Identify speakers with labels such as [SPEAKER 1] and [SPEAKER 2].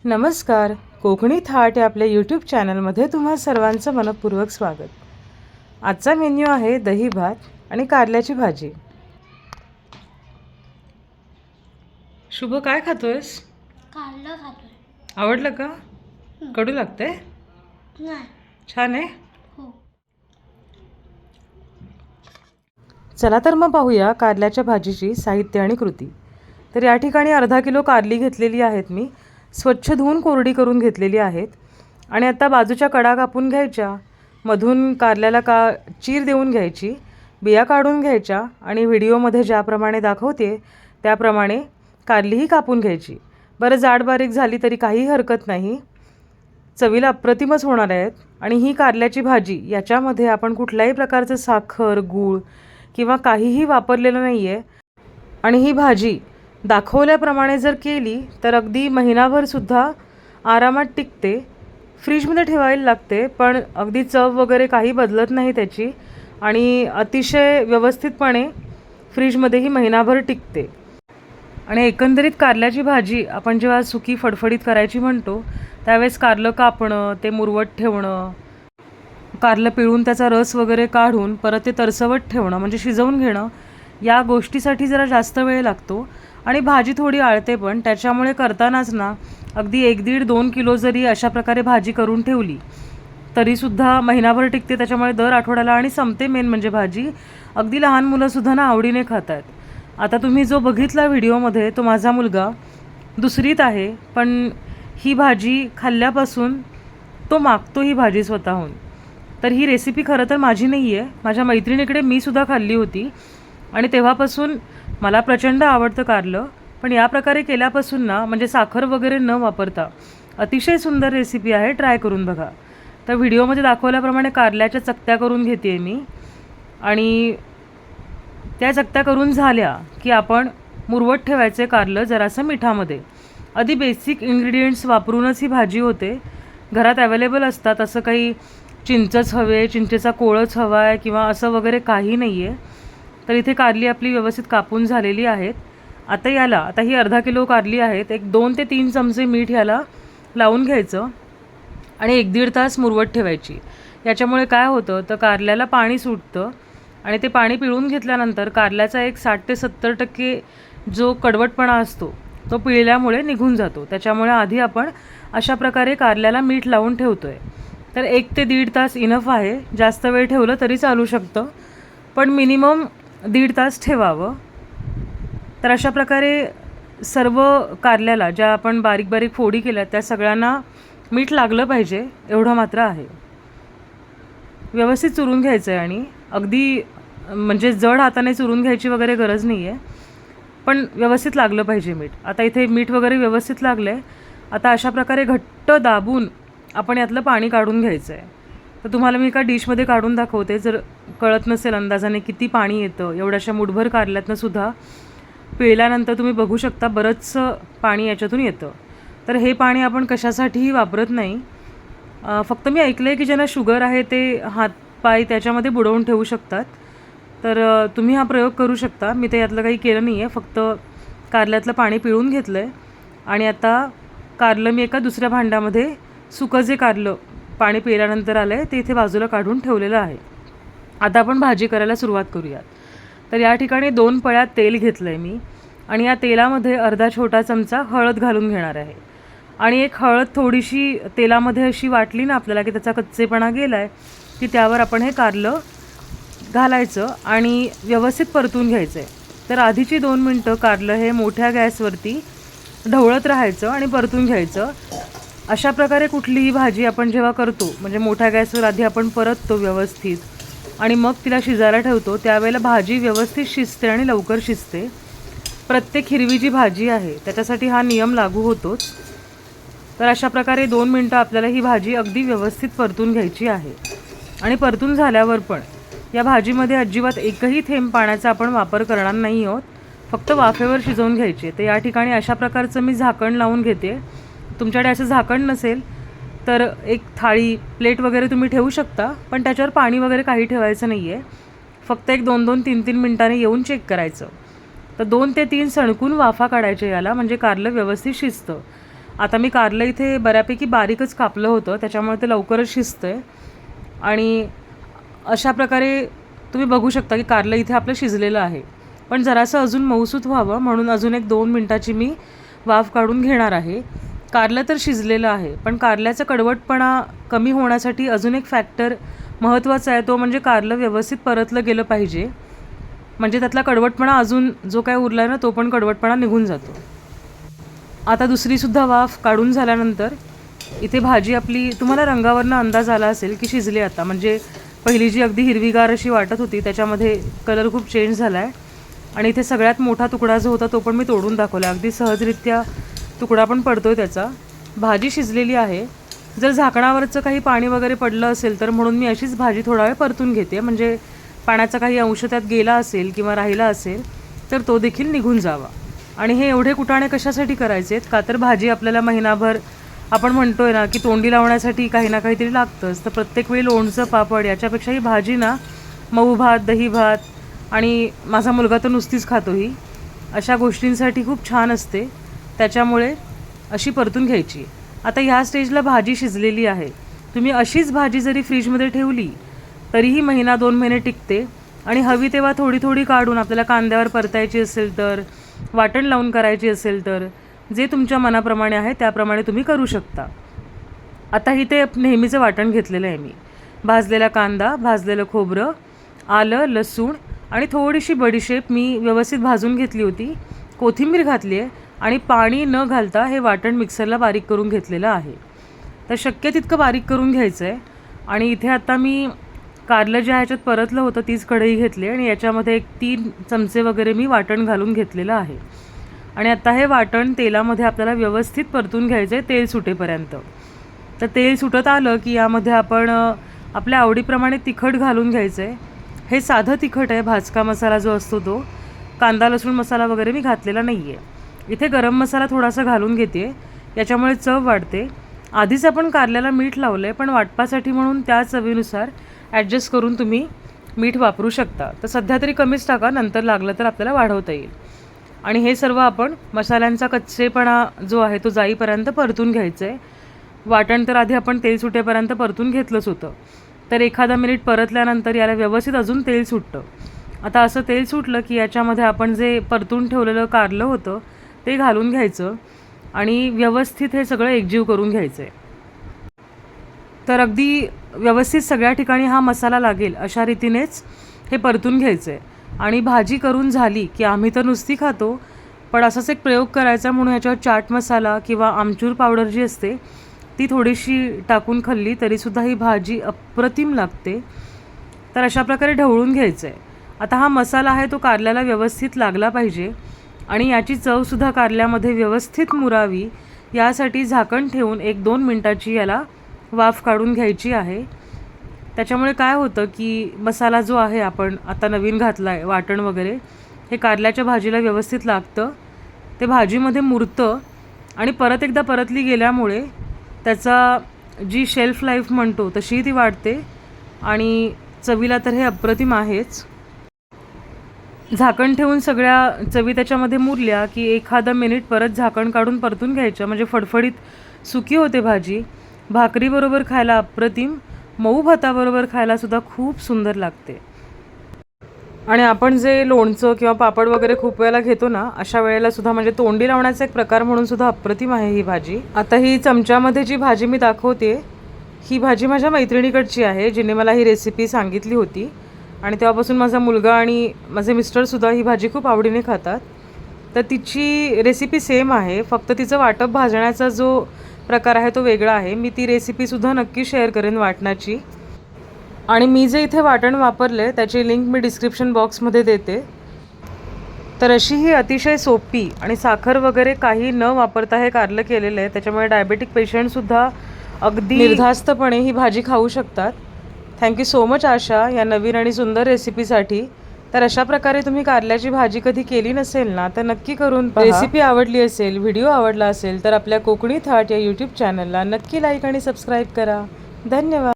[SPEAKER 1] नमस्कार. कोकणी थाट या आपल्या यूट्यूब चॅनलमध्ये तुम्हा सर्वांचं मनपूर्वक स्वागत. आजचा मेन्यू आहे दही भात आणि कारल्याची भाजी. शुभ, काय खातोयस?
[SPEAKER 2] कारलं खातोय.
[SPEAKER 1] आवडलं का? कडू लागतंय?
[SPEAKER 2] नाही.
[SPEAKER 1] छान आहे.
[SPEAKER 2] हो.
[SPEAKER 1] चला तर मग पाहूया कारल्याच्या भाजीची साहित्य आणि कृती. तर या ठिकाणी अर्धा किलो कारली घेतलेली आहेत मी. स्वच्छ धुवून कोरडी करून घेतलेली आहेत. आणि आता बाजूच्या कडा कापून घ्यायच्या. मधून कारल्याला चीर देऊन घ्यायची. बिया काढून घ्यायच्या आणि व्हिडिओमध्ये ज्याप्रमाणे दाखवते त्याप्रमाणे कारलीही कापून घ्यायची. बरं जाड बारीक झाली तरी काही हरकत नाही, चवीला अप्रतिमच होणार आहेत. आणि ही कारल्याची भाजी, याच्यामध्ये आपण कुठल्याही प्रकारचं साखर, गूळ किंवा काहीही वापरलेलं नाही आहे. आणि ही भाजी दाखवल्याप्रमाणे जर केली तर अगदी महिनाभरसुद्धा आरामात टिकते. फ्रीजमध्ये ठेवायला लागते, पण अगदी चव वगैरे काही बदलत नाही त्याची आणि अतिशय व्यवस्थितपणे फ्रीजमध्येही महिनाभर टिकते. आणि एकंदरीत कारल्याची भाजी आपण जेव्हा सुकी फडफडीत करायची म्हणतो त्यावेळेस कारलं कापणं, ते मुरवट ठेवणं, कारलं पिळून त्याचा रस वगैरे काढून परत ते तरसवत ठेवणं म्हणजे शिजवून घेणं, या गोष्टीसाठी जरा जास्त वेळ लागतो. आणि भाजी थोडी आळते पण. त्याच्यामुळे करतानाच ना अगदी 1-1.5-2 किलो जरी अशा प्रकारे भाजी करून ठेवली तरीसुद्धा महिनाभर टिकते. त्याच्यामुळे दर आठवड्याला आणि संपते. मेन म्हणजे भाजी अगदी लहान मुलंसुद्धा ना आवडीने खातात. आता तुम्ही जो बघितला व्हिडिओमध्ये तो माझा मुलगा 2रीत आहे, पण ही भाजी खाल्ल्यापासून तो मागतो ही भाजी स्वतःहून. तर ही रेसिपी खरं तर माझी नाही आहे, माझ्या मैत्रिणीकडे मी सुद्धा खाल्ली होती आणि तेव्हापासून मला प्रचंड आवडतं कारलं. पण या प्रकारे केल्यापासून ना म्हणजे साखर वगैरे न वापरता अतिशय सुंदर रेसिपी आहे, ट्राय करून बघा. तर व्हिडिओमध्ये दाखवल्याप्रमाणे कारल्याच्या चकत्या करून घेते मी. आणि त्या चकत्या करून झाल्या की आपण मुरवट ठेवायचे कारलं जरासं मिठामध्ये. आधी बेसिक इन्ग्रेडियंट्स वापरूनच ही भाजी होते. घरात अवेलेबल असतात. असं काही चिंचच हवे, चिंचेचा कोळच हवा आहे किंवा असं वगैरे काही नाही आहे. तर इथे कारली आपली व्यवस्थित कापून झालेली आहेत. आता ही अर्धा किलो कारली आहेत. एक 2 ते 3 चमचे मीठ ह्याला लावून घ्यायचं आणि 1-1.5 तास मुरवट ठेवायची. याच्यामुळे काय होतं तर कारल्याला पाणी सुटतं आणि ते पाणी पिळून घेतल्यानंतर कारल्याचा एक 60 ते 70% जो कडवटपणा असतो तो पिळल्यामुळे निघून जातो. त्याच्यामुळे आधी आपण अशा प्रकारे कारल्याला मीठ लावून ठेवतो आहे. तर 1 ते 1.5 तास इनफ आहे. जास्त वेळ ठेवलं तरी चालू शकतं, पण मिनिमम 1.5 तास ठेवावं. तर अशा प्रकारे सर्व कारल्याला ज्या आपण बारीक बारीक फोडी केल्या त्या सगळ्यांना मीठ लागलं पाहिजे एवढं मात्र आहे. व्यवस्थित चुरून घ्यायचं आहे आणि अगदी म्हणजे जड हाताने चुरून घ्यायची वगैरे गरज नाही आहे, पण व्यवस्थित लागलं पाहिजे मीठ. आता इथे मीठ वगैरे व्यवस्थित लागलं आहे. आता अशा प्रकारे घट्ट दाबून आपण यातलं पाणी काढून घ्यायचं आहे. तर तुम्हाला मी एका डिशमध्ये काढून दाखवते, जर कळत नसेल अंदाजाने किती पाणी येतं. एवढ्याशा मुठभर कारल्यातनं सुद्धा पिळल्यानंतर तुम्ही बघू शकता बरंचसं पाणी याच्यातून येतं. तर हे पाणी आपण कशासाठीही वापरत नाही. फक्त मी ऐकलं आहे की ज्यांना शुगर आहे ते हातपाय त्याच्यामध्ये बुडवून ठेवू शकतात. तर तुम्ही हा प्रयोग करू शकता. मी ते यातलं काही केलं नाही आहे, फक्त कारल्यातलं पाणी पिळून घेतलं आहे. आणि आता कारलं मी एका दुसऱ्या भांड्यामध्ये सुकं जे कारलं पाणी पिळल्यानंतर आलं आहे ते इथे बाजूला काढून ठेवलेलं आहे. आता आपण भाजी करायला सुरुवात करूयात. तर या ठिकाणी 2 पळ्या तेल घेतलं आहे मी आणि या तेलामध्ये अर्धा छोटा चमचा हळद घालून घेणार आहे. आणि एक हळद थोडीशी तेलामध्ये अशी वाटली ना आपल्याला की त्याचा कच्चेपणा गेला आहे की त्यावर आपण हे कारलं घालायचं आणि व्यवस्थित परतून घ्यायचं आहे. तर आधीची 2 मिनटं कारलं हे मोठ्या गॅसवरती ढवळत राहायचं आणि परतून घ्यायचं. अशा प्रकारे कुठलीही भाजी आपण जेव्हा करतो म्हणजे मोठ्या गॅसवर आधी आपण परततो व्यवस्थित आणि मग तिला शिजायला ठेवतो, त्यावेळेला भाजी व्यवस्थित शिजते आणि लवकर शिजते. प्रत्येक हिरवी जी भाजी आहे त्याच्यासाठी हा नियम लागू होतोच. तर अशा प्रकारे 2 मिनटं आपल्याला ही भाजी अगदी व्यवस्थित परतून घ्यायची आहे. आणि परतून झाल्यावर पण या भाजीमध्ये अजिबात एकही थेंब पाण्याचा आपण वापर करणार नाही आहोत, फक्त वाफेवर शिजवून घ्यायचे. तर या ठिकाणी अशा प्रकारचं मी झाकण लावून घेते. तुमच्याकडे असं झाकण नसेल तर एक थाळी, प्लेट वगैरे तुम्ही ठेवू शकता, पण त्याच्यावर पाणी वगैरे काही ठेवायचं नाही आहे. फक्त एक 2-2, 3-3 मिनटांनी येऊन चेक करायचं. तर 2 ते 3 सणकून वाफा काढायच्या याला, म्हणजे कारलं व्यवस्थित शिजतं. आता मी कारलं इथे बऱ्यापैकी बारीकच कापलं होतं, त्याच्यामुळे ते लवकरच शिजतं आहे. आणि अशा प्रकारे तुम्ही बघू शकता की कारलं इथे आपलं शिजलेलं आहे. पण जरासं अजून मऊसूत व्हावं म्हणून अजून एक 2 मिनटाची मी वाफ काढून घेणार आहे. कारलं तर शिजलेलं आहे, पण कारल्याचा कडवटपणा कमी होण्यासाठी अजून एक फॅक्टर महत्त्वाचा आहे, तो म्हणजे कारलं व्यवस्थित परतलं गेलं पाहिजे. म्हणजे त्यातला कडवटपणा अजून जो काय उरला आहे ना, तो पण कडवटपणा निघून जातो. आता दुसरीसुद्धा वाफ काढून झाल्यानंतर इथे भाजी आपली तुम्हाला रंगावरनं अंदाज आला असेल की शिजली आता. म्हणजे पहिली जी अगदी हिरवीगार अशी वाटत होती त्याच्यामध्ये कलर खूप चेंज झाला आहे. आणि इथे सगळ्यात मोठा तुकडा जो होता तो पण मी तोडून दाखवला. अगदी सहजरित्या तुकडा पण पडतोय त्याचा. भाजी शिजलेली आहे. जर झाकणावरचं काही पाणी वगैरे पडलं असेल तर म्हणून मी अशीच भाजी थोडा वेळ परतून घेते, म्हणजे पाण्याचा काही अंश त्यात गेला असेल किंवा राहिला असेल तर तो देखील निघून जावा. आणि हे एवढे कुटाणे कशासाठी करायचे आहेत का, तर भाजी आपल्याला महिनाभर आपण म्हणतोय ना की तोंडी लावण्यासाठी काही ना काहीतरी लागतंच. तर प्रत्येक वेळी लोणचं पापड याच्यापेक्षाही भाजी ना मऊ भात, दही भात, आणि माझा मुलगा तर नुसतीच खातो ही, अशा गोष्टींसाठी खूप छान असते. त्याच्यामुळे अशी परतून घ्यायची. आता ह्या स्टेजला भाजी शिजलेली आहे. तुम्ही अशीच भाजी जरी फ्रीजमध्ये ठेवली तरीही 1-2 महिने टिकते. आणि हवी तेव्हा थोडी थोडी काढून आपल्याला कांद्यावर परतायची असेल तर, वाटण लावून करायची असेल तर, जे तुमच्या मनाप्रमाणे आहे त्याप्रमाणे तुम्ही करू शकता. आता इथे नेहमीचं वाटण घेतलेलं आहे मी. भाजलेला कांदा, भाजलेलं खोबरं, आलं, लसूण आणि थोडीशी बडीशेप मी व्यवस्थित भाजून घेतली होती. कोथिंबीर घातली आहे आणि पाणी न घालता हे वाटण मिक्सरला बारीक करून घेतलेलं आहे. तर शक्य तितकं बारीक करून घ्यायचं आहे. आणि इथे आता मी कारलं ज्या ह्याच्यात परतलं होतं तीच कढई घेतली आणि याच्यामध्ये 3 चमचे वगैरे मी वाटण घालून घेतलेलं आहे. आणि आता हे वाटण तेलामध्ये आपल्याला व्यवस्थित परतून घ्यायचं आहे तेल सुटेपर्यंत. तर तेल सुटत आलं की यामध्ये आपण आपल्या आवडीप्रमाणे तिखट घालून घ्यायचं आहे. हे साधं तिखट आहे, भाजका मसाला जो असतो तो. कांदा लसूण मसाला वगैरे मी घातलेला नाही आहे. इथे गरम मसाला थोडासा घालून घेते, याच्यामुळे चव वाढते. आधीच आपण कारल्याला मीठ लावलं आहे, पण वाटपासाठी म्हणून त्या चवीनुसार ॲडजस्ट करून तुम्ही मीठ वापरू शकता. तर सध्या तरी कमीच टाका, नंतर लागलं तर आपल्याला वाढवता येईल. आणि हे सर्व आपण मसाल्यांचा कच्चेपणा जो आहे तो जाईपर्यंत परतून घ्यायचं आहे. वाटण तर आधी आपण तेल सुटेपर्यंत परतून घेतलंच होतं. तर 1 मिनिट परतल्यानंतर याला व्यवस्थित अजून तेल सुटतं. आता असं तेल सुटलं की याच्यामध्ये आपण जे परतून ठेवलेलं कारलं होतं ते घालून घ्यायचं आणि व्यवस्थित हे सगळं एकजीव करून घ्यायचं आहे. तर अगदी व्यवस्थित सगळ्या ठिकाणी हा मसाला लागेल अशा रीतीनेच हे परतून घ्यायचं आहे. आणि भाजी करून झाली की आम्ही तर नुसती खातो, पण असाच एक प्रयोग करायचा म्हणून याच्यावर चाट मसाला किंवा आमचूर पावडर जी असते ती थोडीशी टाकून खाल्ली तरीसुद्धा ही भाजी अप्रतिम लागते. तर अशा प्रकारे ढवळून घ्यायचं आहे. आता हा मसाला आहे तो कारल्याला व्यवस्थित लागला पाहिजे आणि याची चवसुद्धा कारल्यामध्ये व्यवस्थित मुरावी यासाठी झाकण ठेवून 1-2 मिनटाची याला वाफ काढून घ्यायची आहे. त्याच्यामुळे काय होतं की मसाला जो आहे आपण आता नवीन घातला आहे, वाटण वगैरे, हे कारल्याच्या भाजीला व्यवस्थित लागतं, ते भाजीमध्ये मुरतं आणि परत एकदा परतली गेल्यामुळे त्याचा जी शेल्फ लाईफ म्हणतो तशी ती वाढते आणि चवीला तर हे अप्रतिम आहेच. झाकण ठेवून सगळ्या चवी त्याच्यामध्ये मुरल्या की 1 मिनिट परत झाकण काढून परतून घ्यायचं, म्हणजे फडफडीत सुकी होते भाजी. भाकरीबरोबर खायला अप्रतिम, मऊ भाताबरोबर खायलासुद्धा खूप सुंदर लागते. आणि आपण जे लोणचं किंवा पापड वगैरे खूप वेळेला घेतो ना, अशा वेळेला सुद्धा म्हणजे तोंडी लावण्याचा एक प्रकार म्हणून सुद्धा अप्रतिम आहे ही भाजी. आता ही चमच्यामध्ये जी भाजी मी दाखवते ही भाजी माझ्या मैत्रिणीकडची आहे, जिने मला ही रेसिपी सांगितली होती. आणि तेव्हापासून माझा मुलगा आणि माझे मिस्टरसुद्धा ही भाजी खूप आवडीने खातात. तर तिची रेसिपी सेम आहे, फक्त तिचं वाटप भाजण्याचा जो प्रकार आहे तो वेगळा आहे. मी ती रेसिपीसुद्धा नक्की शेअर करेन वाटणाची. आणि मी जे इथे वाटण वापरले त्याची लिंक मी डिस्क्रिप्शन बॉक्समध्ये देते. तर अशी ही अतिशय सोपी आणि साखर वगैरे काही न वापरता हे कारलं केलेलं आहे. त्याच्यामुळे डायबेटिक पेशंटसुद्धा अगदी निर्धास्तपणे ही भाजी खाऊ शकतात. थँक्यू सो मच आशा या नवीन आणि सुंदर रेसिपीसाठी. तर अशा प्रकारे तुम्ही कारल्याची भाजी कधी केली नसेल ना तर नक्की करून पहा. रेसिपी आवडली असेल, व्हिडिओ आवडला असेल तर आपल्या कोकणी थाट या यूट्यूब चॅनलला नक्की लाईक आणि सबस्क्राईब करा. धन्यवाद.